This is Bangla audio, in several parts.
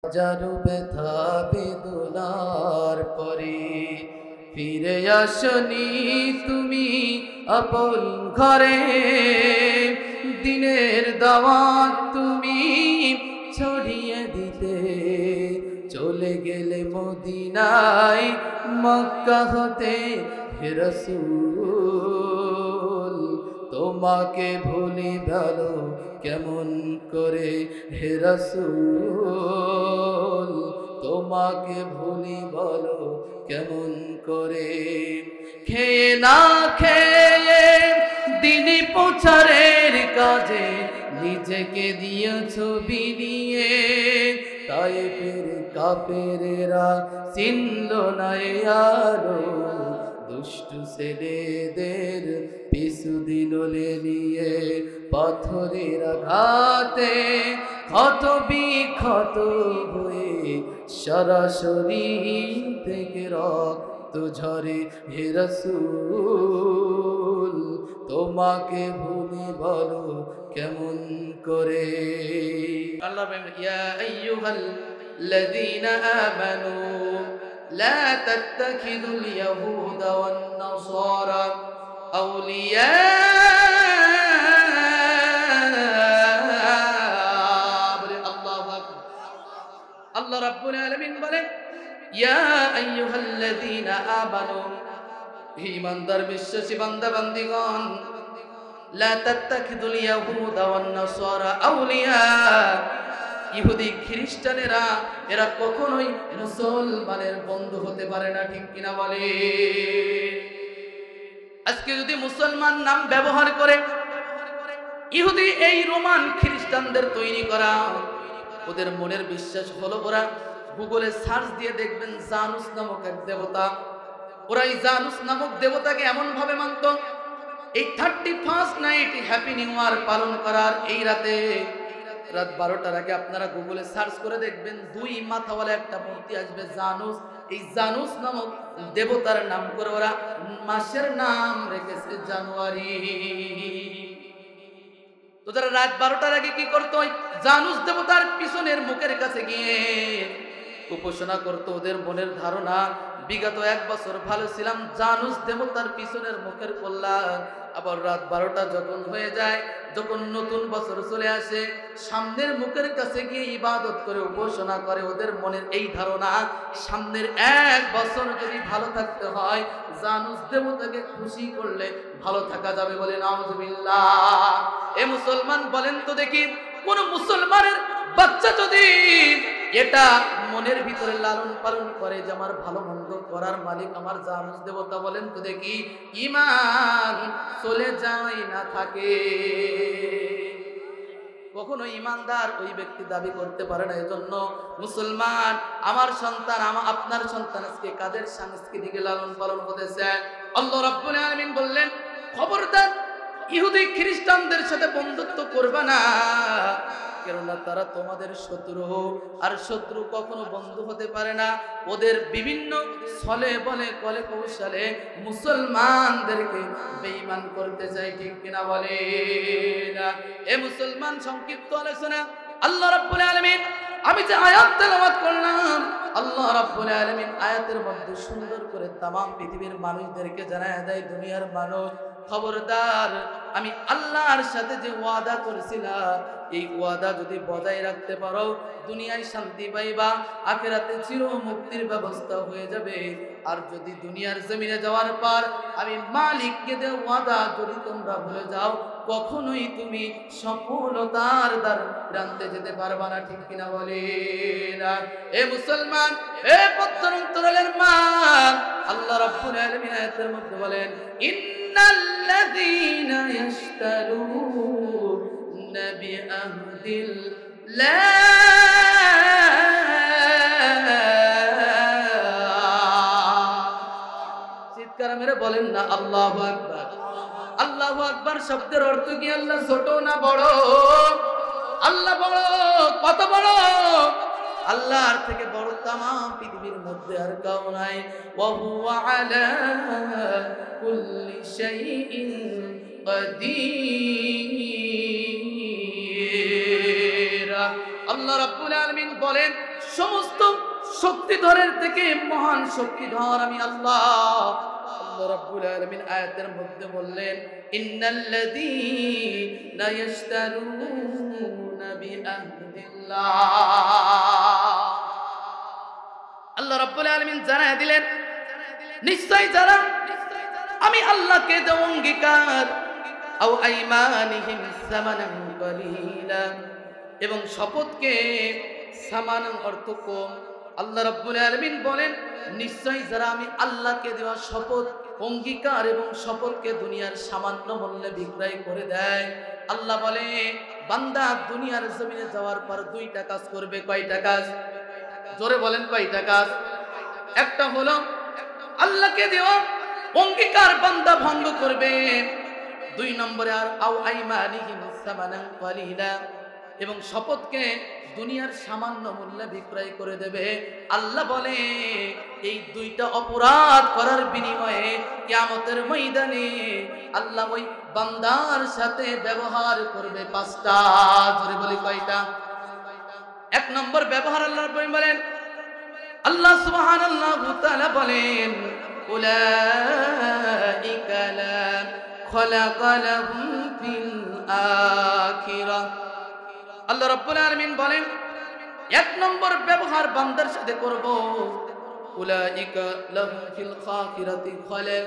হাজারো ব্যথা বেদনার পরে ফিরে আসনি তুমি আপন ঘরে, দিনের দাওয়াত তুমি ছড়িয়ে দিতে চলে গেলে মদিনায় মক্কা হতে। হে রাসূল তোমাকে ভুলি ভালো কেমন করে, হে রাসূল তোমাকে ভুলি বলো কেমন করে। খেয়ে না খেয়ে দিনী প্রচারের কাজে নিজেকে দিয়েছো বিলিয়ে, তায়েফের কাফেরেরা চিনল না আলো, দুষ্টু ছেলেদের পিছু দিল লেলিয়ে। পাথরের আঘাতে ক্ষত বিক্ষত হয়ে সরাসরি থেকে রক্ত ঝরে। হে রাসূল তোমাকে ভুলি বলো কেমন করে। আল্লাহ বলেন, ইয়া আইয়ুহাল্লাযীনা আমানু লা তাত্তাখিযুল ইয়াহুদা ওয়ান নাসারা আউলিয়া। আল্লাহ রাব্বুল আলামিন বলেন, ইয়া আইয়ুহাল্লাযীনা আমানু, হে ঈমানদার বিশ্বাসী বান্দা বান্দীগণ, লা তাত্তাখিযুল ইয়াহুদা ওয়ান নাসারা আউলিয়া। ইহুদি খ্রিস্টানেরা এরা কখনোই মুসলমানের বন্ধু হতে পারে না, ঠিক কিনা বলে? আজকে যদি মুসলমান নাম ব্যবহার করে ইহুদি, এই রোমান খ্রিস্টানদের তৈরি করা, ওদের মনের বিশ্বাস হলো, ওরা গুগলে সার্চ দিয়ে দেখবেন জানুস নামক এক দেবতা। ওরা এই জানুস নামক দেবতাকে এমন ভাবে মানত, এই 31st night happy new year পালন করার এই রাতে, রাত 12টার আগে আপনারা গুগলে সার্চ করে দেখবেন 2 মাথাওয়ালা একটা মূর্তি আসবে জানুস। এই জানুস নামক দেবতার নাম করে ওরা মাসের নাম রেখেছে জানুয়ারি। তো যারা রাত 12টার আগে কি করতো, ওই জানুস দেবতার পিছনের মুখের কাছে গিয়ে উপাসনা করতো। ওদের মনের ধারণা বিগত 1 বছর ভালো ছিলাম, জানুস দেবতার পিছনের মুখের কল্যাণ। আবার রাত 12টা যখন হয়ে যায়, যখন নতুন বছর চলে আসে, সামনের মুখের কাছে গিয়ে ইবাদত করে উপাসনা করে। ওদের মনের এই ধারণা, সামনের 1 বছর যদি ভালো থাকতে হয়, জানুস দেবতাকে খুশি করলে ভালো থাকা যাবে, বলে নাউযুবিল্লাহ। এ মুসলমান বলেন তো দেখি, কোন মুসলমানের বাচ্চা যদি এটা মনের ভিতরে লালন পালন করে যে আমার ভালো মন্দ করার মালিক আমার জানুস দেবতা, বলেন তো দেখি ঈমান চলে যায় না থাকে? কখনো ঈমানদার ওই ব্যক্তি দাবি করতে পারে না। এজন্য মুসলমান, আমার সন্তান, আপনার সন্তান আজকে কাদের সংস্কৃতিকে লালন পালন করতেছে? আল্লাহ রাব্বুল আলামিন বললেন, খবরদার ইহুদি খ্রিস্টানদের সাথে বন্ধুত্ব করবে না, কেননা তারা তোমাদের শত্রু। আর শত্রু কখনো বন্ধু হতে পারে না। ওদের বিভিন্ন ছলে বলে কলে কৌশলে মুসলমানদেরকে বেঈমান করতে চায়, ঠিক কিনা বলে না? এ মুসলমান, সংক্ষিপ্ত আলোচনা। আল্লাহ রাব্বুল আলামিন, আমি যে আয়াত তেলাওয়াত করলাম, আল্লাহ রাব্বুল আলামিন আয়াতের মধ্যে সুন্দর করে তাম পৃথিবীর মানুষদেরকে জানায় দেয়, দুনিয়ার মানুষ খবরদার, আমি আল্লাহর সাথে যে ওয়াদা করেছিলাম, এই ওয়াদা যদি বজায় রাখতে পারো, দুনিয়ায় শান্তি পাইবা, আখিরাতে চির মুক্তির ব্যবস্থা হয়ে যাবে। আর যদি দুনিয়ার জমিনে যাওয়ার পর আমি মালিককে যে ওয়াদা যদি তোমরা ভুলে যাও, কখনোই তুমি সফলতার দ্বার প্রান্তে যেতে পারবা না, ঠিক কিনা বলে না? এ মুসলমান, এ পত্তরন্তরের মা, আল্লাহ রাব্বুল আলামিন আয়াতের মধ্যে বলেন, ইন্নাল্লাযীনা ইয়াশতারুনা বিআহদিল্লাহ। চিৎকার মেরে বলেন না আল্লাহু আকবার। আল্লাহু আকবার শব্দের অর্থ কি? আল্লাহ ছোট না বড়? আল্লাহ বড়। কত বড়? আল্লাহর থেকে বড় तमाम পৃথিবীর মধ্যে আর কেউ নাই। ওয়া হুয়া আলা কুল্লি শাইইন কাদির। আল্লাহ রাব্বুল আলামিন বলেন, সমস্ত শক্তিধরের থেকে মহান শক্তিধর আমি আল্লাহ। আল্লাহ রাব্বুল আলামিন আয়াতের মধ্যে বললেন, ইন্নাল্লাযীনা ইশতারুনা বিআহদিল্লাহ। আল্লাহ রাব্বুল আলামিন জানায় দিলেন, নিশ্চয় যারা আমি আল্লাহকে দেওয়া অঙ্গীকার, আও আইমানিহিম সামানান কলিলা, এবং শপথকে, সামানান অর্থ কম। আল্লাহ রাব্বুল আলামিন বলেন, নিশ্চয় যারা আমি আল্লাহকে দেওয়া শপথ, অঙ্গীকার এবং শপথকে দুনিয়ার সামান্য মূল্যে বিক্রয় করে দেয়। আল্লাহ বলে, বান্দা দুনিয়ার জমিনে যাওয়ার পর দুইটা কাজ করবে। কয়টা কাজ? জোরে বলেন, কয়টা কাজ? একটা হলো আল্লাহকে দেওয়া অঙ্গীকার বান্দা ভঙ্গ করবে। 2 নম্বরে আর আও আইমানিহিম সামানান কলিলা, এবং শপথকে দুনিয়ার সামান্য মূল্যে বিক্রয় করে দেবে। আল্লাহ বলে, এই দুইটা অপরাধ করার বিনিময়ে কিয়ামতের ময়দানে আল্লাহ ওই বান্দার সাথে ব্যবহার করবে 5টা। জোরে বলি, কয়টা? 1 নম্বর ব্যবহার আল্লাহ বলেন, আল্লাহ সুবহানাল্লাহু তাআলা বলেন, উলাইকা লা খালাকা লাহুম ফিল আখিরাহ। আল্লাহ রাব্বুল আলামিন বলেন, 1 নম্বর ব্যবহার বান্দার সাথে করব, উলাইকা লাহুম ফিল আখিরাতি খালাক।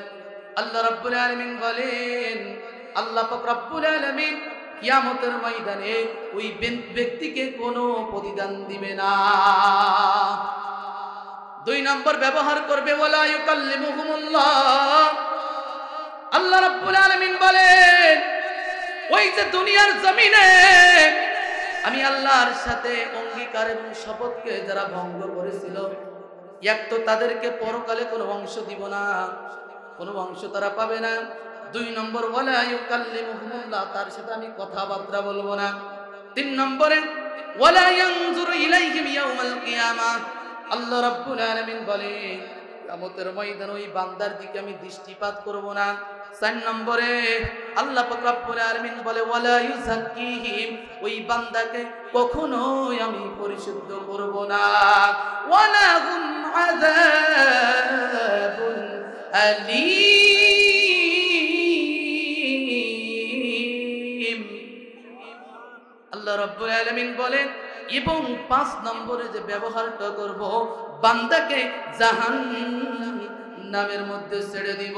আল্লাহ রাব্বুল আলামিন বলেন, আল্লাহ পাক রাব্বুল আলামিন কিয়ামতের ময়দানে ওই ব্যক্তিকে কোনো প্রতিদান দিবে না। 2 নম্বর ব্যবহার করবে, ওয়ালা ইউকাল্লিমুহুমুল্লাহ। আল্লাহ রাব্বুল আলামিন বলেন, ওই যে দুনিয়ার জমিনে আমি আল্লাহর সাথে অঙ্গীকার এবং শপথকে যারা ভঙ্গ করেছিল, এক তো তাদেরকে পরকালে কোনো অংশ দিব না, কোনো অংশ তারা পাবে না। 2 নম্বর, ওয়ালা ইউকাল্লিমুহুমুল্লাহ, তার সাথে আমি কথাবার্তা বলবো না। 3 নম্বরে, ওয়ালা ইয়ানজুরু ইলাইহিম ইয়াউমাল কিয়ামাহ। আল্লাহ রাব্বুল আলামিন বলে, কিয়ামতের ময়দানে ওই বান্দার দিকে আমি দৃষ্টিপাত করব না। 4 নম্বরে আল্লাহ পাক রব্বুল আলামিন বলে, ওয়ালা ইউযাক্কিহিম, ওই বান্দাকে কখনোই আমি পরিশুদ্ধ করব না। ওয়ালা হুম আযাবুন আলীম। আল্লাহ রাব্বুল আলামিন বলেন, এবং 5 নম্বরে যে ব্যবহারটা করব, বান্দাকে জাহান্নামের মধ্যে ছেড়ে দিব।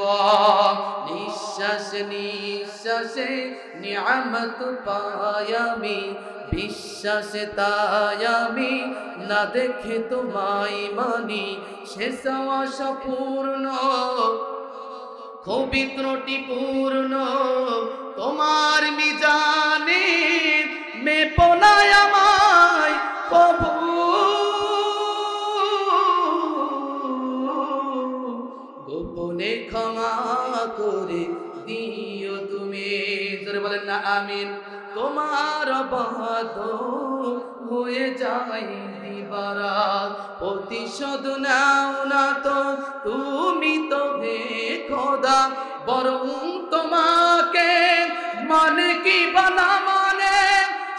নিঃশ্বাসে নিঃশ্বাসে নিয়ামত পায়ামি, বিশ্বাসে তায়ামি, না দেখে তোমায় মানি, শেষ আশা পূর্ণ, খুবই ত্রুটিপূর্ণ, তোমার মিজানে মেপনায় আমায় প্রভু, গোপনে ক্ষমা করে দিও তুমি। জোরে বলেন না আমিন। তোমার বাদ হয়ে যায় দিবারাত, প্রতিশোধ নাও না তো তুমি তো হে খোদা, বরং তোমাকে মানে কি বানা মানে,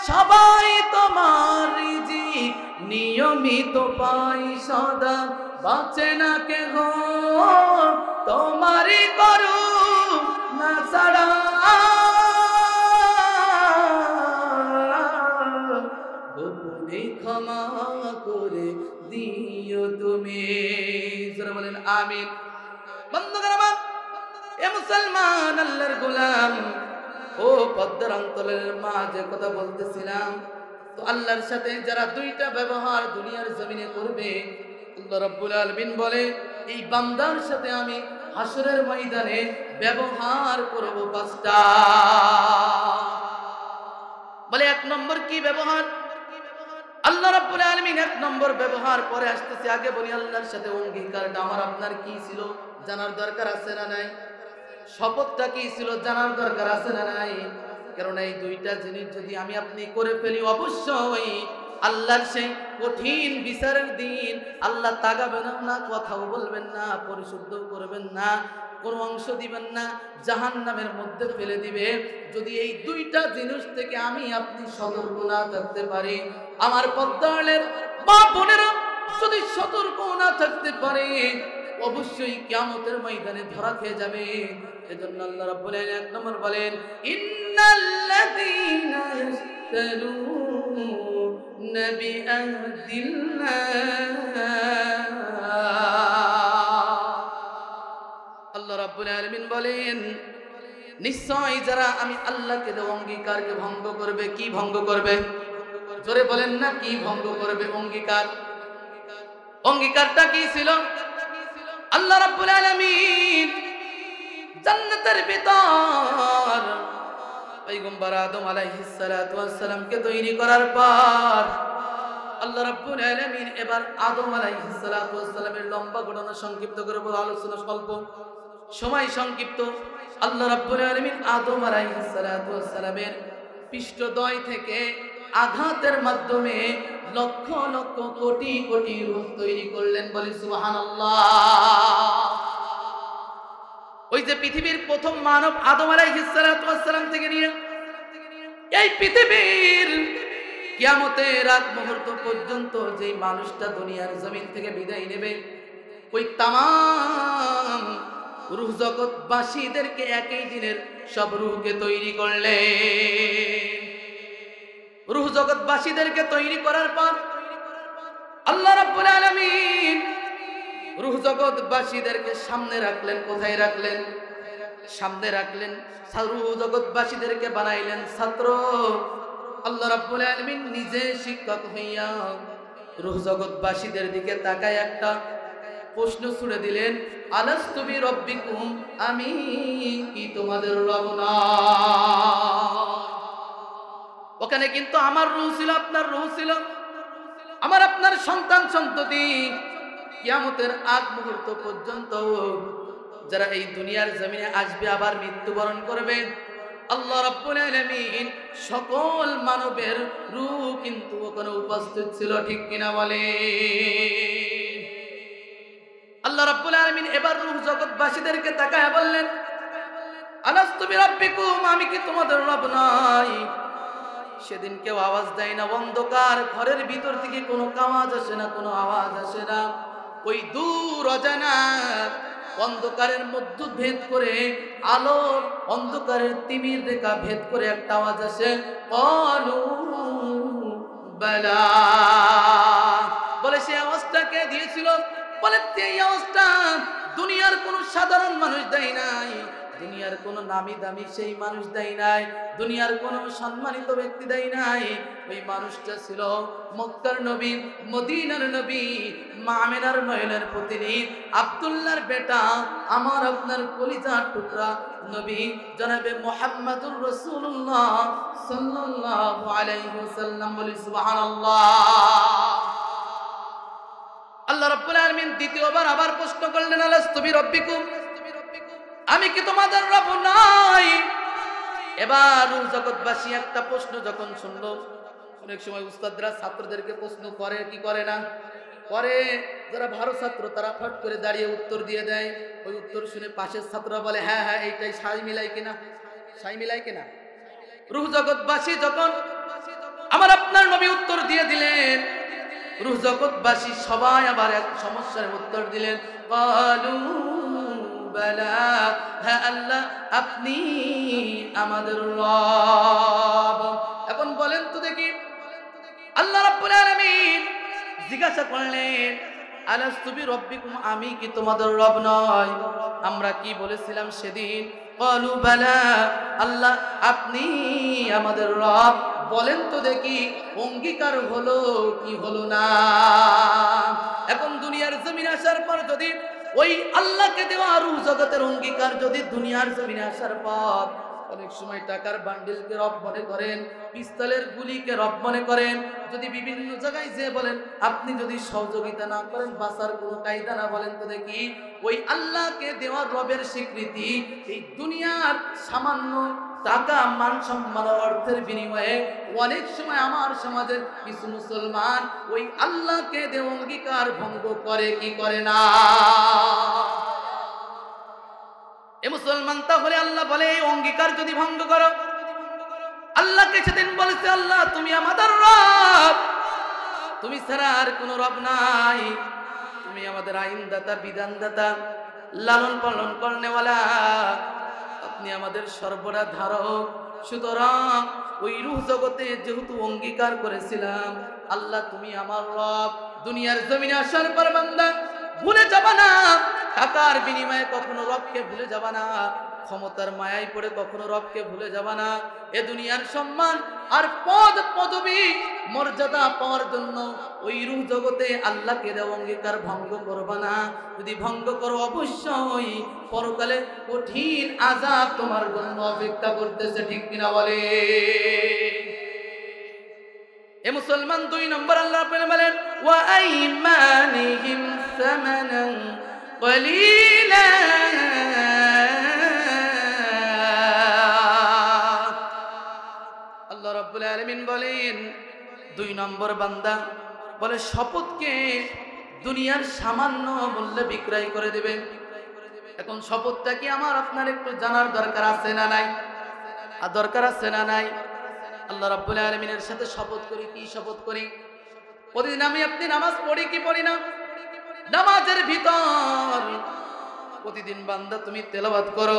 সবাই তোমার রিজিক নিয়মিত পাই সদা, বাঁচে না কেহ তোমারই করু না ছাড়া, গোপনে ক্ষমা করে দিও তুমি। যারা বলেন আমিন। বন্ধুগণ আমার, এ মুসলমান আল্লাহর গোলাম, ও পদ্মার অঞ্চলের মা, যে কথা বলতেছিলাম, তো আল্লাহর সাথে যারা 2টা ব্যবহার দুনিয়ার জমিনে করবে, আল্লাহ রাব্বুল আলামিন বলে, এই বান্দার সাথে আমি হাসরের ময়দানে ব্যবহার করব 5টা। বলে 1 নম্বর কি ব্যবহার? আল্লাহ রাব্বুল আলামিন 1 নম্বর ব্যবহার পরে আসতেছে। আগে বলি, আল্লাহর সাথে অঙ্গীকারটা আমার আপনার কি ছিল জানার দরকার আছে না নাই? শপথটা কি ছিল জানার দরকার আছে না নাই? কারণ এই 2টা জিনিস যদি আমি আপনি করে ফেলি, অবশ্যই আল্লাহর সেই কঠিন বিচারের দিন আল্লাহ তাকাবেন না, কথাও বলবেন না, পরিশুদ্ধ করবেন না, কোনো অংশ দিবেন না, জাহান্নামের মধ্যে ফেলে দিবে। যদি এই 2টা জিনিস থেকে আমি আপনি সতর্ক না থাকতে পারি, আমার পদ্মালের মা বোনেরা, যদি সতর্ক না থাকতে পারে অবশ্যই কিয়ামতের ময়দানে ধরা খেয়ে যাবে। এজন্য আল্লাহ রাব্বুল আলামিন এক নম্বর বলেন ইন্নাল্লাযীনা ইয়াশতারুনা বিআহদিল্লাহ। আল্লাহ রাব্বুল আলামিন বলেন নিশ্চয় যারা আমি আল্লাহকে দেওয়া অঙ্গীকারকে ভঙ্গ করবে। কি ভঙ্গ করবে? জোরে বলেন না, কি ভঙ্গ করবে? অঙ্গীকার। অঙ্গীকারটা কি ছিল? আল্লাহ রাব্বুল আলামিন জান্নাতের ভিতর পয়গম্বর আদম আলাইহিস সালাতু ওয়াস সালামকে তৈরি করার পর আল্লাহ রাব্বুল আলামিন এবার আদম আলাইহিস সালাতু ওয়াস সালামের লম্বা ঘটনা সংক্ষিপ্ত করে বলে আলোচনা স্বল্প, সময় সংক্ষিপ্ত। আল্লাহ রাব্বুল আলামিন আদম আলাইহিস সালাতু ওয়াস সালামের পৃষ্ঠদ্বয় থেকে আঘাতের মাধ্যমে লক্ষ লক্ষ কোটি কোটি রূহ তৈরি করলেন। বলি সুবহানাল্লাহ। ওই যে পৃথিবীর প্রথম মানব আদম আলাইহিস সালাতু ওয়াস সালাম থেকে নিয়ে এই পৃথিবীর কিয়ামতের আগ মুহূর্ত পর্যন্ত যে মানুষটা দুনিয়ার জমিন থেকে বিদায় নেবে, ওই তামাম রূহ জগৎবাসীদেরকে একই দিনের সব রূহকে তৈরি করলেন। রূহ জগৎবাসীদেরকে তৈরি করার পর আল্লাহ রাব্বুল আলামিন রূহ জগৎবাসীদেরকে সামনে রাখলেন। কোথায় রাখলেন? সামনে রাখলেন। রূহ জগৎবাসীদেরকে বানাইলেন ছাত্র। আল্লাহ রাব্বুল আলামিন নিজে শিক্ষক হইয়া রূহ জগৎবাসীদের দিকে তাকায় একটা প্রশ্ন ছুড়ে দিলেন, আলাস্তু বিরাব্বিকুম, আমি কি তোমাদের রব না? ওখানে কিন্তু আমার রূহ ছিল, আপনার রূহ ছিল, আমার আপনার সন্তান সন্ততি কিয়ামতের আগ মুহূর্ত পর্যন্ত যারা এই দুনিয়ার জমিনে আসবে আবার মৃত্যুবরণ করবে, আল্লাহ রাব্বুল আলামিন সকল মানবের রূহ কিন্তু ওখানে উপস্থিত ছিল। ঠিক কিনা বলে? আল্লাহ রাব্বুল আলামিন এবার রূহ জগৎবাসীদেরকে তাকায় বললেন, আলাস্তু বিরাব্বিকুম, আমি কি তোমাদের রব নই? সেদিন কেউ আওয়াজ দেয় না, অন্ধকার ঘরের ভিতর থেকে কোনো আওয়াজ আসে না, কোনো আওয়াজ আসে না। ওই দূর অজানা অন্ধকারের মধ্য ভেদ করে আলো, অন্ধকারের তিমির রেখা ভেদ করে একটা আওয়াজ আসে, ক্বালু বালা। বলে সে আওয়াজটা কে দিয়েছিল? বলে এই আওয়াজটা দুনিয়ার কোনো সাধারণ মানুষ দেয় নাই, দুনিয়ার কোনো নামি দামি সেই মানুষ দেয় নাই, দুনিয়ার কোনো সম্মানিত ব্যক্তি দেয় নাই। ওই মানুষটা ছিল মক্কার নবী, মদিনার নবী, মা আমিনার নয়নের পুত্রী, আব্দুল্লাহর বেটা, আমার আপনার কলিজার টুকরা নবী জনাবে মুহাম্মদুর রাসূলুল্লাহ সাল্লাল্লাহু আলাইহি ওয়াসাল্লাম। বলি সুবহানাল্লাহ। আল্লাহ রাব্বুল আলামিন দ্বিতীয়বার আবার প্রশ্ন করলেন, আলাস্তু বিরাব্বিকুম, আমি কি তোমাদের রব নই? এবার রূহ জগৎবাসী একটা প্রশ্ন যখন শুনলো, অনেক সময় উস্তাদরা ছাত্রদেরকে প্রশ্ন করে কি করে না করে, যারা ভালো ছাত্র তারা ফট করে দাঁড়িয়ে উত্তর দিয়ে দেয়। ওই উত্তর শুনে পাশের ছাত্ররা বলে হ্যাঁ হ্যাঁ এইটাই সাই মিলাই কিনা, সাই মিলাই কিনা। রূহ জগৎবাসী যখন আমার আপনার নবী উত্তর দিয়ে দিলেন, রূহ জগৎবাসী সবাই আবার এক সমস্যার উত্তর দিলেন, ক্বালু বালা, হ্যাঁ আল্লাহ আপনি আমাদের রব। এখন বলেন তো দেখি, আল্লাহ রাব্বুল আলামিন জিজ্ঞাসা করলেন, আলাস্তু বিরাব্বিকুম, আমি কি তোমাদের রব নয়? আমরা কি বলেছিলাম সেদিন? ক্বালু বালা, আল্লাহ আপনি আমাদের রব। বলেন তো দেখি অঙ্গীকার হলো কি হলো না? এখন দুনিয়ার জমিনে আসার পর যদি ওই আল্লাহকে দেওয়া রূহ জগতের অঙ্গীকার যদি দুনিয়ার জমিনে আসার পর অনেক সময় টাকার বান্ডিলকে রব মনে করেন, পিস্তলের গুলিকে রব মনে করেন, যদি বিভিন্ন জায়গায় যে বলেন আপনি যদি সহযোগিতা না করেন বাঁচার কোনো কায়দা না, বলেন তো দেখি ওই আল্লাহকে দেওয়া রবের স্বীকৃতি এই দুনিয়ার সামান্য টাকা, মান সম্মান, অর্থের বিনিময়ে অনেক সময় আমার সমাজের কিছু মুসলমান ওই আল্লাহকে দেওয়া অঙ্গীকার ভঙ্গ করে কি করে না? এ মুসলমান, তাহলে আল্লাহ বলে এই অঙ্গীকার যদি ভঙ্গ করো, আল্লাহকে সেদিন বলেছে আল্লাহ তুমি আমাদের রব, তুমি ছাড়া আর কোনো রব নাই। তুমি আমাদের আইনদাতা, বিধানদাতা, লালন পালন করনেওয়ালা, আপনি আমাদের সর্বদা ধারক। সুতরাং ওই রূহ জগতে যেহেতু অঙ্গীকার করেছিলাম, আল্লাহ তুমি আমার রব, দুনিয়ার জমিনে আসার পর বান্দা ভুলে যাবা না, টাকার বিনিময়ে কখনো রবকে ভুলে যাবা না, ক্ষমতার মায়ায় পড়ে কখনো রবকে ভুলে যাবা না। এ দুনিয়ার সম্মান আর পদ পদবী মর্যাদা পাওয়ার জন্য ওই রূহ জগতে আল্লাহকে দেওয়া অঙ্গীকার ভঙ্গ করবা না। যদি ভঙ্গ করো অবশ্যই পরকালে কঠিন আযাব তোমার জন্য অপেক্ষা করতেছে, ঠিক কিনা বলে? এ মুসলমান, 2 নম্বর আল্লাহ বলেন ওয়া আইমানিহিম সামানান কলিলা। আল্লাহ রাব্বুল আলামিন বলেন 2 নম্বর বান্দা বলে শপথকে দুনিয়ার সামান্য মূল্যে বিক্রয় করে দেবেন। এখন শপথটা কি আমার আপনার একটু জানার দরকার আছে না নাই? আর দরকার আছে না নাই? আল্লাহ রাব্বুল আলামিনের সাথে শপথ করি, কি শপথ করি? প্রতিদিন আমি আপনি নামাজ পড়ি কি পড়ি না? নামাজের ভিতর প্রতিদিন বান্দা তুমি তেলাওয়াত করো,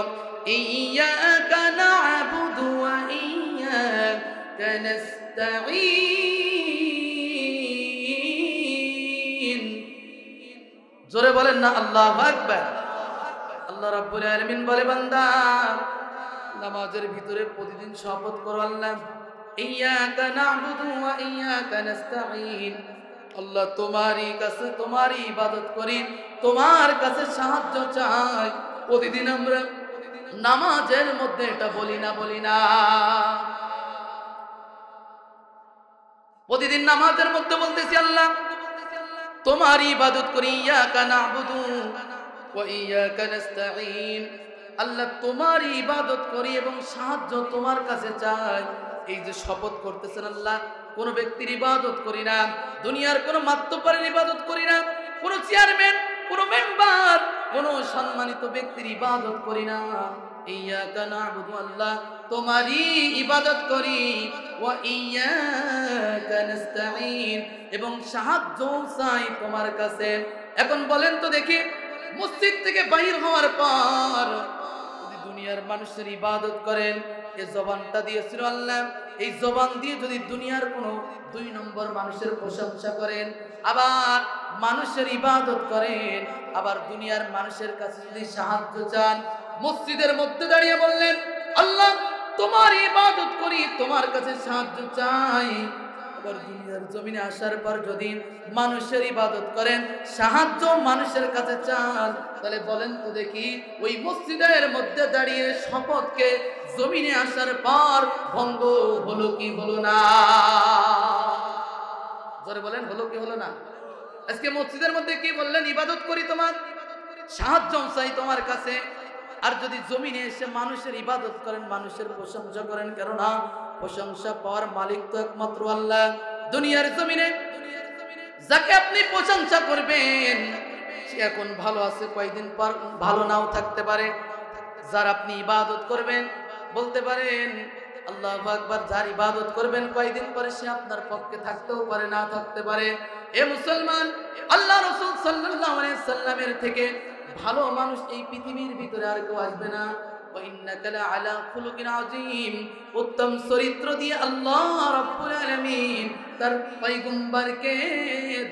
ইয়্যাকা না'বুদু ওয়া ইয়্যাকা নাস্তাঈন। জোরে বলেন না আল্লাহু আকবার। আল্লাহ রাব্বুল আলামিন বলে বান্দা নামাজের ভিতরে প্রতিদিন শপথ করো, আল্লাহ ইয়্যাকা না'বুদু ওয়া ইয়্যাকা নাস্তাঈন, আল্লাহ তোমারই কাছে তোমারই ইবাদত করি, তোমার কাছে সাহায্য চাই। প্রতিদিন আমরা নামাজের মধ্যে এটা বলি না? প্রতিদিন নামাজের মধ্যে বলতেছি আল্লাহ তোমারই ইবাদত করি, ইয়্যাকা না'বুদু ওয়া ইয়্যাকা নাস্তাঈন, আল্লাহ তোমারই ইবাদত করি এবং সাহায্য তোমার কাছে চাই। এই যে শপথ করতেছেন আল্লাহ, কোন ব্যক্তির ইবাদত করি না, দুনিয়ার কোন মাতব্বরের ইবাদত করি না, কোন চেয়ারম্যান, কোন মেম্বার, কোন সম্মানিত ব্যক্তির ইবাদত করি না। ইয়্যাকা না'বুদু, আল্লাহ তোমারই ইবাদত করি, ওয়া ইয়্যাকা নাস্তাঈন, এবং সাহায্য চাই তোমার কাছে। এখন বলেন তো দেখি, মসজিদ থেকে বাইর হওয়ার পর যদি দুনিয়ার মানুষের ইবাদত করেন, এই জবানটা দিয়েছিল আল্লাহ, এই জবান দিয়ে যদি দুনিয়ার কোনো 2 নম্বর মানুষের প্রশংসা করেন, আবার মানুষের ইবাদত করেন, আবার দুনিয়ার মানুষের কাছে যদি সাহায্য চান, মসজিদের মধ্যে দাঁড়িয়ে বললেন আল্লাহ তোমার ইবাদত করি, তোমার কাছে সাহায্য চাই, আবার দুনিয়ার জমিনে আসার পর যদি মানুষের ইবাদত করেন, সাহায্য মানুষের কাছে চান, তাহলে বলেন তো দেখি ওই মসজিদের মধ্যে দাঁড়িয়ে শপথকে জমিনে আসার পর ভঙ্গ হলো কি হলো না? জোরে বলেন, হলো কি হলো না? আজকে মসজিদের মধ্যে কি বললেন? ইবাদত করি তোমার, সাহায্য চাই তোমার কাছে। আর যদি জমিনে এসে মানুষের ইবাদত করেন, মানুষের প্রশংসা করেন, কেননা প্রশংসা পাওয়ার মালিক তো একমাত্র আল্লাহ। দুনিয়ার জমিনে যাকে আপনি প্রশংসা করবেন সে এখন ভালো আছে, কয়েকদিন পর ভালো নাও থাকতে পারে। যার আপনি ইবাদত করবেন বলতে পারেন আল্লাহু আকবার, যার ইবাদত করবেন কয়েকদিন পরে সে আপনার পক্ষে থাকতেও পারে, না থাকতে পারে। এ মুসলমান, আল্লাহ রাসূল সাল্লাল্লাহু আলাইহি সাল্লামের থেকে ভালো মানুষ এই পৃথিবীর ভিতরে আর কেউ আসবে না। ওয়া ইন্নাকা লাআলা খুলুকিন আযীম, উত্তম চরিত্র দিয়ে আল্লাহ রাব্বুল আলামিন তার পয়গম্বরকে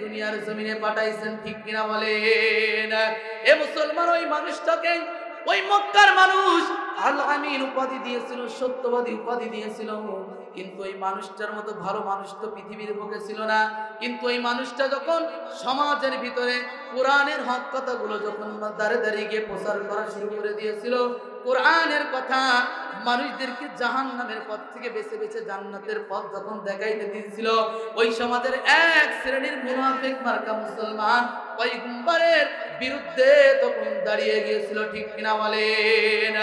দুনিয়ার জমিনে পাঠাইছেন, ঠিক কিনা বলেন? এ মুসলমান, ওই মানুষটাকে ওই মক্কার মানুষ আল আমিন উপাধি দিয়েছিল, সত্যবাদী উপাধি দিয়েছিল, কিন্তু ওই মানুষটার মতো ভালো মানুষ তো পৃথিবীর বুকে ছিল না। কিন্তু ওই মানুষটা যখন সমাজের ভিতরে কোরআনের হক কথাগুলো যখন দাঁড়ে দাঁড়িয়ে গিয়ে প্রচার করা শুরু করে দিয়েছিল, কোরআনের কথা মানুষদেরকে জাহান্নামের পথ থেকে বেছে বেছে জান্নাতের পথ যখন দেখাইতে দিয়েছিল, ওই সমাজের এক শ্রেণীর মুনাফিক মার্কা মুসলমান পয়গম্বরের বিরুদ্ধে তখন দাঁড়িয়ে গিয়েছিল, ঠিক কিনা বলেন?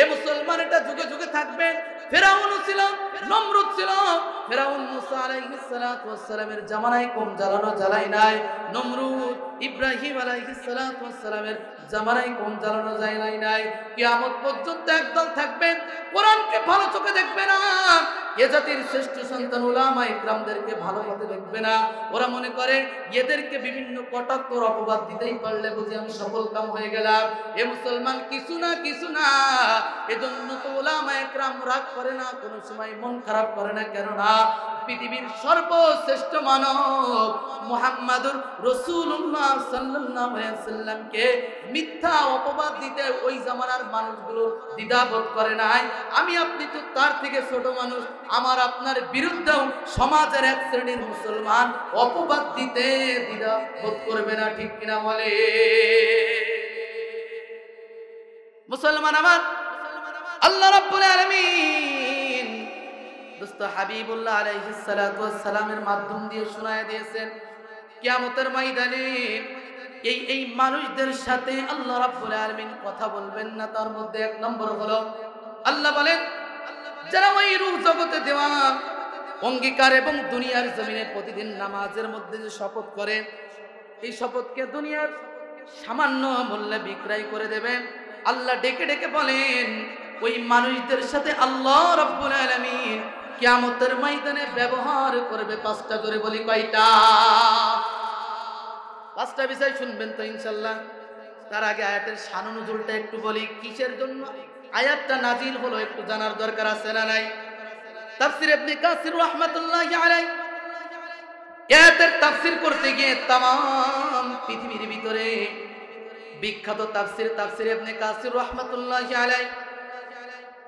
এ মুসলমান, এটা যুগে যুগে থাকবে। ফেরাউন ছিল, নমরুদ ছিল। ফেরাউন মুসা আলাইহিস সালাতু ওয়াস সালামের জামানায় কম জ্বালানো জ্বালাই নাই, নমরুদ ইব্রাহিম আলাইহিস সালাতু ওয়াস সালামের জামানায় কম জ্বালানো জ্বালাই নাই। কিয়ামত পর্যন্ত একদল থাকবে, কোরআনকে ভালো চোখে দেখবে না, এ জাতির শ্রেষ্ঠ সন্তান উলামা ইকরামদেরকে ভালো পথে দেখবে না। ওরা মনে করে এদেরকে বিভিন্ন কটাক্ষ অপবাদ দিতেই পারলে বুঝি আমি সফল কাম হয়ে গেলাম। এ মুসলমান, কিছু না, এজন্য তো উলামা ইকরাম রাগ করে না, কোনো সময় মন খারাপ করে না। কেননা পৃথিবীর সর্বশ্রেষ্ঠ মানব মুহাম্মাদুর রাসূলুল্লাহ সাল্লাল্লাহু আলাইহি ওয়াসাল্লামকে মিথ্যা অপবাদ দিতে ওই জামানার মানুষগুলো দ্বিধাবোধ করে নাই। আমি আপনি তো তার থেকে ছোট মানুষ, আমার আপনার বিরুদ্ধেও সমাজের এক শ্রেণীর মুসলমান অপবাদ দিতে দ্বিধাবোধ করবে না, ঠিক কিনা বলে? মুসলমান আমার, আল্লাহ রাব্বুল আলামিন দোস্ত হাবিবুল্লাহ আলাইহিস সালাতু ওয়াস সালামের মাধ্যম দিয়ে শোনায় দিয়েছেন কিয়ামতের ময়দানে এই মানুষদের সাথে আল্লাহ রাব্বুল আলামিন কথা বলবেন না। তার মধ্যে এক নম্বর হলো আল্লাহ বলেন, যারা ওই রূহ জগতে দেওয়া অঙ্গীকার এবং দুনিয়ার জমিনে প্রতিদিন নামাজের মধ্যে যে শপথ করে, এই শপথকে দুনিয়ার সামান্য মূল্যে বিক্রয় করে দেবে। আল্লাহ ডেকে ডেকে বলেন, ওই মানুষদের সাথে আল্লাহ রাব্বুল আলামিন কিয়ামতের ময়দানে ব্যবহার করবে পাঁচটা করে। বলি কয়টা? পাঁচটা বিষয় শুনবেন তো ইনশাআল্লাহ। তার আগে আয়াতের শান নুজুলটা একটু বলি, কিসের জন্য আয়াতটা নাজিল হলো একটু জানার দরকার আছে না নাই? তাফসীর ইবনে কাসির রাহমাতুল্লাহি আলাইহি আয়াতের তাফসীর করতে গিয়ে तमाम পৃথিবীর ভিতরে বিখ্যাত তাফসীর ইবনে কাসির রাহমাতুল্লাহি আলাইহি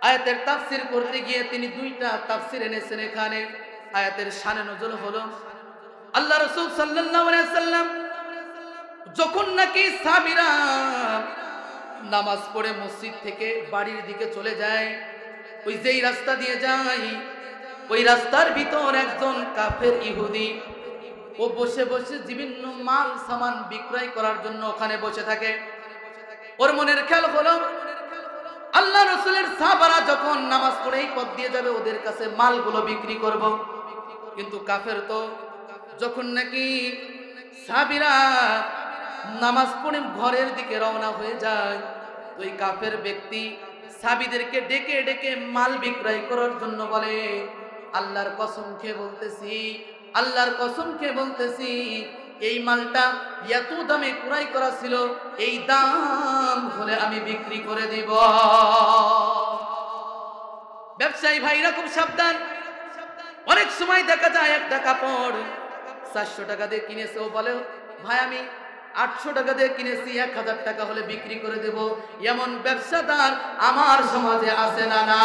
আয়াতের তাফসীর করতে গিয়ে তিনি দুইটা তাফসীর এনেছেন। এখানে আয়াতের শানে নজুল হলো আল্লাহ রাসূল সাল্লাল্লাহু আলাইহি ওয়াসাল্লাম যখন নাকি সাহাবীরা নামাজ পড়ে মসজিদ থেকে বাড়ির দিকে চলে যায়, ওই যেই রাস্তা দিয়ে যায়, ওই রাস্তার ভিতর একজন কাফের ইহুদি ও বসে বসে বিভিন্ন মাল সামান বিক্রয় করার জন্য ওখানে বসে থাকে। ওর মনের খেয়াল হলো আল্লাহ রাসূলের সাহাবারা যখন নামাজ পড়ে এই পথ দিয়ে যাবে, ওদের কাছে মালগুলো বিক্রি করব। কিন্তু কাফের তো যখন নাকি সাহাবীরা নামাজ পড়ে ঘরের দিকে রওনা হয়ে যায়, তো এই কাফের ব্যক্তি সাহাবীদেরকে ডেকে ডেকে মাল বিক্রয় করার জন্য বলে, আল্লাহর কসম খেয়ে বলতেছি এই মালটা এত দামে ক্রয় করা ছিল, এই দাম হলে আমি বিক্রি করে দিব। ব্যবসায়ী ভাইরা খুব সাবধান। অনেক সময় দেখা যায় একটা কাপড় 400 টাকা দিয়ে কিনেছে, ও বলে ভাই আমি 800 টাকা দিয়ে কিনেছি, 1000 টাকা হলে বিক্রি করে দেব। এমন ব্যবসাদার আমার সমাজে আছে না না?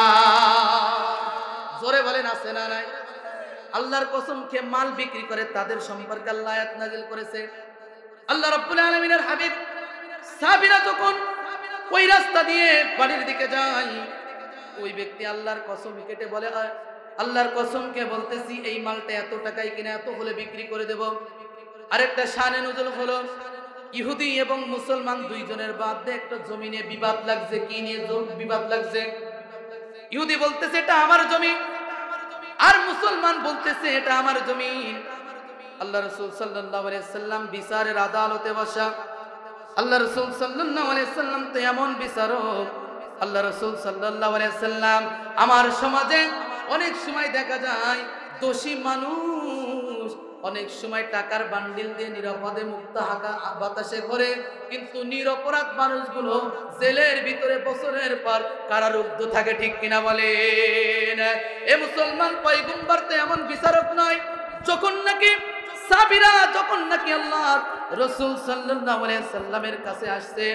জোরে বলেন আছে না নাই? আল্লাহর কসম খেয়ে মাল বিক্রি করে তাদের সম্পর্কে আল্লাহ আয়াত নাযিল করেছে। আল্লাহ রাব্বুল আলামিনের হাবিব সাহাবীরা যখন ওই রাস্তা দিয়ে বাড়ির দিকে যায়, ওই ব্যক্তি আল্লাহর কসম কেটে বলে, আল্লাহর কসমকে বলতেছি এই মালটা এত টাকায় কিনা এত হলে বিক্রি করে দেব। আরেকটা শানে নুজুল হলো ইহুদি এবং মুসলমান দুইজনের মধ্যে একটা জমিনে বিবাদ লাগছে। কি নিয়ে বিবাদ লাগছে? ইহুদি বলতেছে এটা আমার জমি, আর মুসলমান বলতেছে এটা আমার জমি। আল্লাহ রাসূল সাল্লাল্লাহু আলাইহি ওয়াসাল্লাম বিচারের আদালতে বসা। আল্লাহ রাসূল সাল্লাল্লাহু আলাইহি ওয়াসাল্লাম তো এমন বিচারক। আল্লাহ রাসূল সাল্লাল্লাহু আলাইহি ওয়াসাল্লাম আমার সমাজে অনেক সময় দেখা যায় দোষী মানুষ অনেক সময় টাকার বান্ডিল দিয়ে নিরাপদে মুক্ত বাতাসে ঘোরে, কিন্তু নিরপরাধ মানুষগুলো জেলের ভিতরে বছরের পর কারারুদ্ধ থাকে, ঠিক কিনা বলেন? এ মুসলমান, পয়গম্বর তো এমন বিচারক নয়। যখন নাকি সাহাবীরা আল্লাহ রাসূল সাল্লাল্লাহু আলাইহি ওয়াসাল্লামের কাছে আসছে,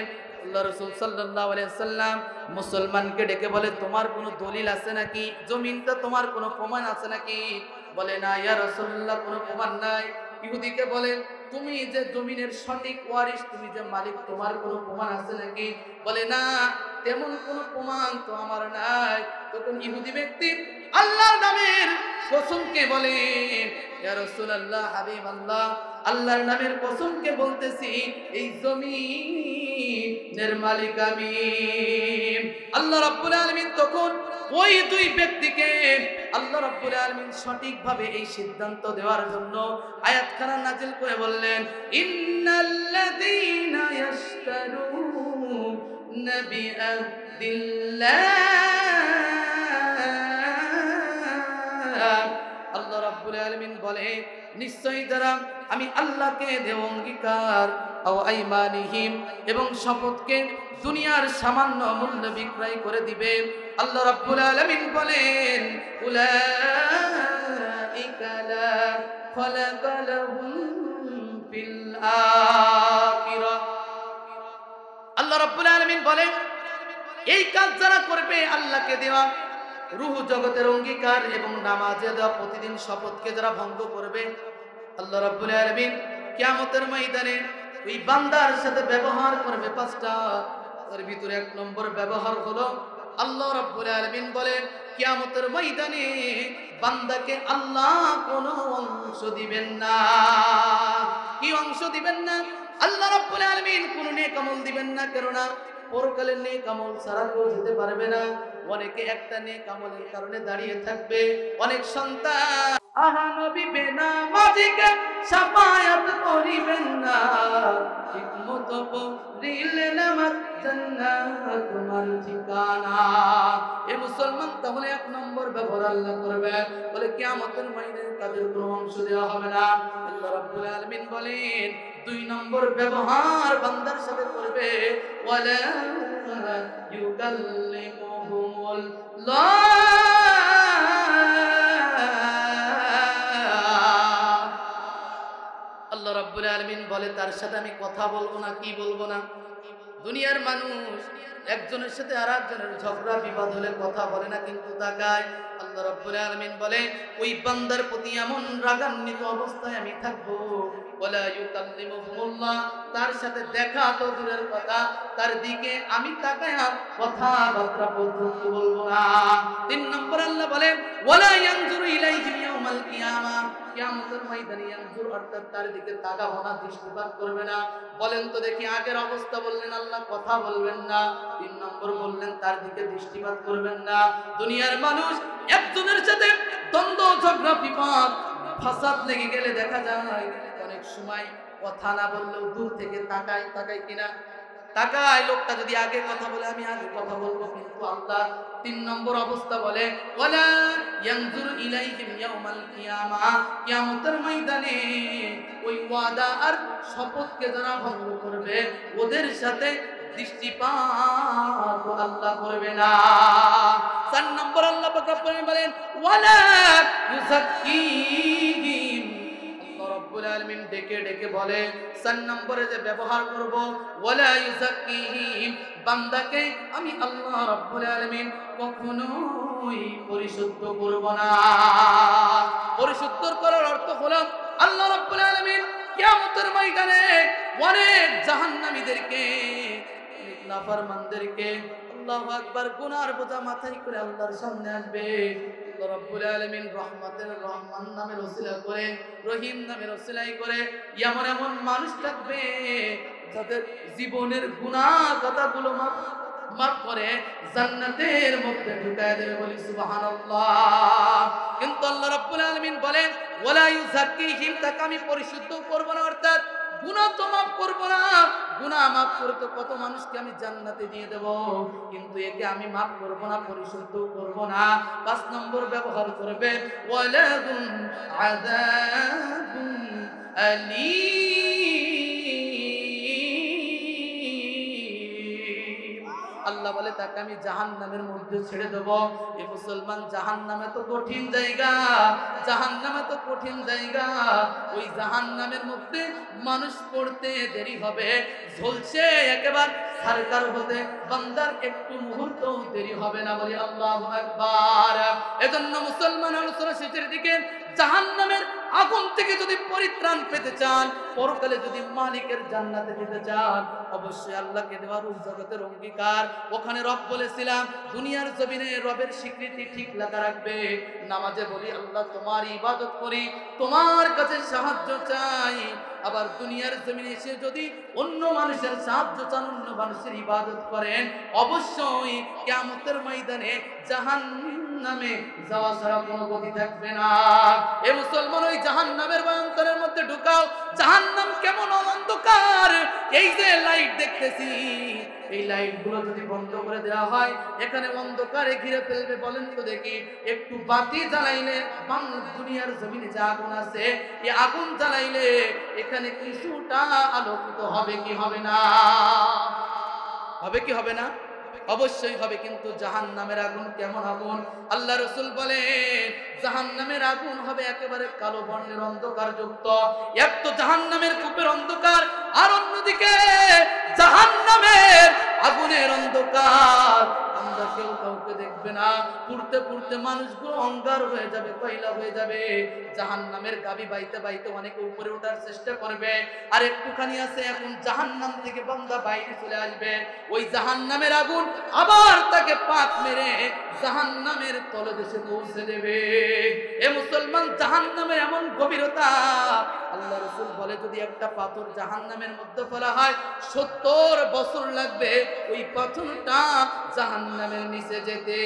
আল্লাহ রাসূল সাল্লাল্লাহু আলাইহি ওয়াসাল্লাম মুসলমানকে ডেকে বলে, তোমার কোনো দলিল আছে নাকি? জমিনটা তোমার কোনো প্রমাণ আছে নাকি? বলে না ইয়া রাসূলুল্লাহ, কোনো প্রমাণ নাই। ইহুদিকে বলে, তুমি যে জমিনের সঠিক ওয়ারিশ, তুমি যে মালিক, তোমার কোনো প্রমাণ আছে নাকি? বলে না, তেমন কোনো প্রমাণ তো আমার নাই। তখন ইহুদি ব্যক্তি আল্লাহর নামের কসমকে বলে, ইয়া রাসূলুল্লাহ, হাবিবাল্লাহ, আল্লাহর নামের কসমকে বলতেছি এই জমিনের মালিক আমি। আল্লাহ রাব্বুল আলামিন তখন ওই দুই ব্যক্তিকে আল্লাহ রাব্বুল আলামিন সঠিকভাবে এই সিদ্ধান্ত দেওয়ার জন্য আয়াতখানা নাযিল করে বললেন, ইন্নাল্লাযীনা ইয়াশতারুনা বিআহদিল্লাহ বলে নিশ্চয়ই যারা আমি আল্লাহকে দেব অঙ্গীকার আও আইমানিহিম এবং শপথকে দুনিয়ার সামান্য মূল্য বিক্রয় করে দিবে, আল্লাহ রাব্বুল আলামিন বলেন উলাইকা লা খালাকা লাহুম ফিল আখিরাহ। আল্লাহ রাব্বুল আলামিন বলেন এই কাজ যারা করবে, আল্লাহকে দেওয়া রূহ জগতের অঙ্গীকার এবং নামাজে দেওয়া প্রতিদিন শপথকে যারা ভঙ্গ করবে, আল্লাহ রাব্বুল আলামিন কিয়ামতের ময়দানে ওই বান্দার সাথে ব্যবহার করবে পাঁচটা। তার ভিতরে এক নম্বর ব্যবহার হলো আল্লাহ রাব্বুল আলামিন বলেন কিয়ামতের ময়দানে বান্দাকে আল্লাহ কোনো অংশ দিবেন না। কি অংশ দিবেন না? আল্লাহ রাব্বুল আলামিন কোনো নেক আমল দিবেন না, কেননা পরকালের নেক আমল ছাড়া কেউ যেতে পারবে না। অনেকে একটা নেক আমলের কারণে দাঁড়িয়ে থাকবে। অনেক সন্তান আহা নবী বেনামাজিকে শাফায়াত করিবেন না, ঠিকমতো পড়িলে নামাজ জান্নাত তোমার ঠিকানা। এ মুসলমান তাহলে এক নম্বর ব্যবহার আল্লাহ করবে, বলে কিয়ামতের ময়দানে তাদের কোনো অংশ দেওয়া হবে না। আল্লাহ রাব্বুল আলামিন বলেন দুই নম্বর ব্যবহার বান্দার সাথে করবে ওয়ালা ইউকাল্লিমুহুমুল্লাহ। আল্লাহ রাব্বুল আলামিন বলে তার সাথে আমি কথা বলবো না। কি বলবো না? দুনিয়ার মানুষ একজনের সাথে আরেকজনের ঝগড়া বিবাদ হলে কথা বলে না, কিন্তু তাকায়। আল্লাহ রাব্বুল আলামিন বলে ওই বান্দার প্রতি এমন রাগান্বিত অবস্থায় আমি থাকবো ওয়ালা ইউকাল্লিমুহুমুল্লাহ, তার সাথে দেখা তো দূরের কথা, তার দিকে আমি তাকায় কথাবার্তা পর্যন্ত বলবো না। তিন নম্বর আল্লাহ বলে ওয়ালা ইয়ানজুরু ইলাইহিম ইয়াউমাল কিয়ামা, কিয়ামতের ময়দানে ইয়ানজুর অর্থাৎ তার দিকে তাকাবো না, দৃষ্টিপাত করবে না। বলেন তো দেখি, আগের অবস্থা বললেন আল্লাহ কথা বলবেন না, তিন নম্বর বললেন তার দিকে দৃষ্টিপাত করবেন না। দুনিয়ার মানুষ একজনের সাথে দ্বন্দ্ব ঝগড়া বিবাদ ফাসাদ লেগে গেলে দেখা যায় অনেক সময় কথা না বললেও দূর থেকে তাকায়। তাকায় কিনা? তাকায়। লোকটা যদি আগে কথা বলে আমি আগে কথা বলবো, কিন্তু আল্লাহ তিন নম্বর অবস্থা বলে ওয়ালা ইয়ানজুরু ইলাইহিম ইয়াউমাল কিয়ামা, কিয়ামতের ময়দানে ওই ওয়াদা আর শপথকে যারা ভঙ্গ করবে ওদের সাথে দৃষ্টিপাত আল্লাহ করবে না। চার নম্বর আল্লাহ পাক বলেন ওয়ালা ইউযাক্কিহিম। আল্লাহ রাব্বুল আলামিন ডেকে ডেকে বলে চার নম্বরে যে ব্যবহার করব ওয়ালা ইউযাক্কিহিম, বান্দাকে আমি আল্লাহ রাব্বুল আলামিন কখনোই পরিশুদ্ধ করব না। পরিশুদ্ধ করার অর্থ হলো আল্লাহ রাব্বুল আলামিন কিয়ামতের ময়দানে অনেক জাহান্নামীদেরকে, নাফরমানদেরকে আল্লাহু আকবার গুনার বোঝা মাথায় করে আল্লাহর সামনে আসবে। আল্লাহ রাব্বুল আলামিন রহমাতের রহমান নামের ওসিলা করে, রহিম নামের ওসিলাই করে এমন এমন মানুষ থাকবে যাদের জীবনের গুনাহ কথাগুলো মাফ করে জান্নাতের মধ্যে ঢুকায় দেবে। বলি সুবহানাল্লাহ। কিন্তু আল্লাহ রাব্বুল আলামিন বলেন ওয়ালা ইউযাক্কিহিম, তাকে আমি পরিশুদ্ধ করব না, অর্থাৎ গুনাহ তো মাফ করব না। গুনাহ মাফ করতে কত মানুষকে আমি জান্নাতে দিয়ে দেব, কিন্তু একে আমি মাফ করব না, পরিশুদ্ধ করব না। পাঁচ নম্বর ব্যবহার করবে ওয়ালাহুম আযাবুন আলীম। আল্লাহ বলে তাকে আমি জাহান্নামের মধ্যে ছেড়ে দেব। এই মুসলমান, জাহান্নামে তো কঠিন জায়গা, জাহান্নামে তো কঠিন জায়গা। ওই জাহান্নামের মধ্যে মানুষ পড়তে দেরি হবে, ঝলছে একেবারে সরকার হতে বান্দার একটু মুহূর্ত দেরি হবে না। বলি আল্লাহু আকবার। এজন্য মুসলমান আলোচনা শেষের দিকে জাহান্নামের আগুন থেকে যদি পরিত্রাণ পেতে চান, পরকালে যদি মালিকের জান্নাতে যেতে চান, অবশ্যই আল্লাহকে দেওয়া রূপ জগতের অঙ্গীকার। ওখানে রব বলেছিলাম দুনিয়ার জমিনে রবের স্বীকৃতি ঠিক লাগা রাখবে। নামাজে বলি আল্লাহ তোমার ইবাদত করি, তোমার কাছে সাহায্য চাই। আবার দুনিয়ার জমিনে এসে যদি অন্য মানুষের সাহায্য চান, অন্য মানুষের ইবাদত করেন, অবশ্যই কিয়ামতের ময়দানে জাহান্নামে যাওয়া ছাড়া কোনো গতি থাকবে না। এ মুসলমান, ওই জাহান্নামের ভয়ঙ্করের মধ্যে ঢুকাও। জাহান্নাম কেমন অন্ধকার, এই যে লাইট দেখতেছি, এই লাইট গুলো যদি বন্ধ করে দেওয়া হয়, এখানে অন্ধকারে ঘিরে ফেলবে। বলেন তো দেখি, একটু বাতি জ্বালাইলে দুনিয়ার জমিনে যে আগুন আছে, এই আগুন জ্বালাইলে এখানে কিছুটা আলোকিত হবে কি হবে না? হবে কি হবে না? অবশ্যই হবে। কিন্তু জাহান্নামের আগুন কেমন আগুন? আল্লাহ রাসূল বলেন জাহান্নামের আগুন হবে একেবারে কালো বর্ণের অন্ধকার যুক্ত। এক তো জাহান্নামের কূপের অন্ধকার, আর অন্যদিকে জাহান্নামের আগুনের অন্ধকার। আমরা কেউ কাউকে দেখবে না, পুড়তে পুড়তে মানুষগুলো অঙ্গার হয়ে যাবে, কয়লা হয়ে যাবে। জাহান্নামের গাবি বাইতে বাইতে অনেকে উপরে ওঠার চেষ্টা করবে, আর একটুখানি আছে এখন জাহান্নাম থেকে বান্দা বাইরে চলে আসবে। ওই জাহান্নামের আগুন আবার তাকে পাক মেরে জাহান্নামের তলদেশে পৌঁছে দেবে। এ মুসলমান, জাহান্নামের এমন গভীরতা, আল্লাহ রাসূল বলে যদি একটা পাথর জাহান্নামের মধ্যে ফেলা হয় 70 বছর লাগবে ওই পাথরটা জাহান্নামের নিচে যেতে।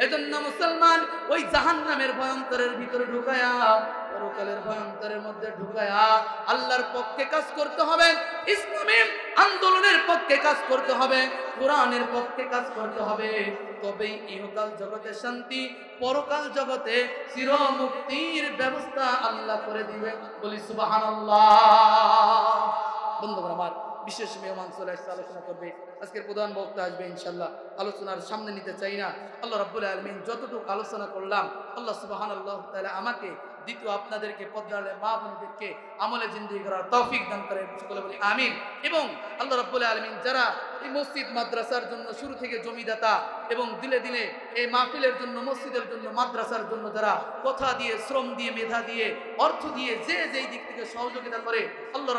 এজন্য মুসলমান ওই জাহান্নামের ভয়ঙ্করের ভিতরে ঢুকায়া, পরকালের ভয়ঙ্করের মধ্যে ঢুকায়া আল্লাহর পক্ষে কাজ করতে হবে, ইসলামী আন্দোলনের পক্ষে কাজ করতে হবে, কোরআনের পক্ষে কাজ করতে হবে। তবেই ইহকাল জগতে শান্তি, পরকাল জগতে চির মুক্তির ব্যবস্থা আল্লাহ করে দিবে। বলি সুবহানাল্লাহ। বন্ধুগণ আমার, বিশেষ মেহমান চলে আসছে, আলোচনা করবে। আজকের প্রধান বক্তা আসবে ইনশাআল্লাহ। আলোচনার সামনে নিতে চাই না। আল্লাহ রাব্বুল আলামিন যতটুকু আলোচনা করলাম, আল্লাহ সুবহানাল্লাহ তাআলা আমাকে, দ্বিতীয় আপনাদেরকে, পদ্মালে মা বোনদেরকে আমলে জিন্দেগি করার তৌফিক দান করেন, সকলে বলি আমিন। এবং আল্লাহ রাব্বুল আলামিন যারা এই মসজিদ মাদ্রাসার জন্য শুরু থেকে জমিদাতা এবং দিলে দিলে এই মাহফিলের জন্য, মসজিদের জন্য, মাদ্রাসার জন্য যারা কথা দিয়ে, শ্রম দিয়ে, মেধা দিয়ে, অর্থ দিয়ে, যে যেই দিক থেকে সহযোগিতা করে, আল্লাহ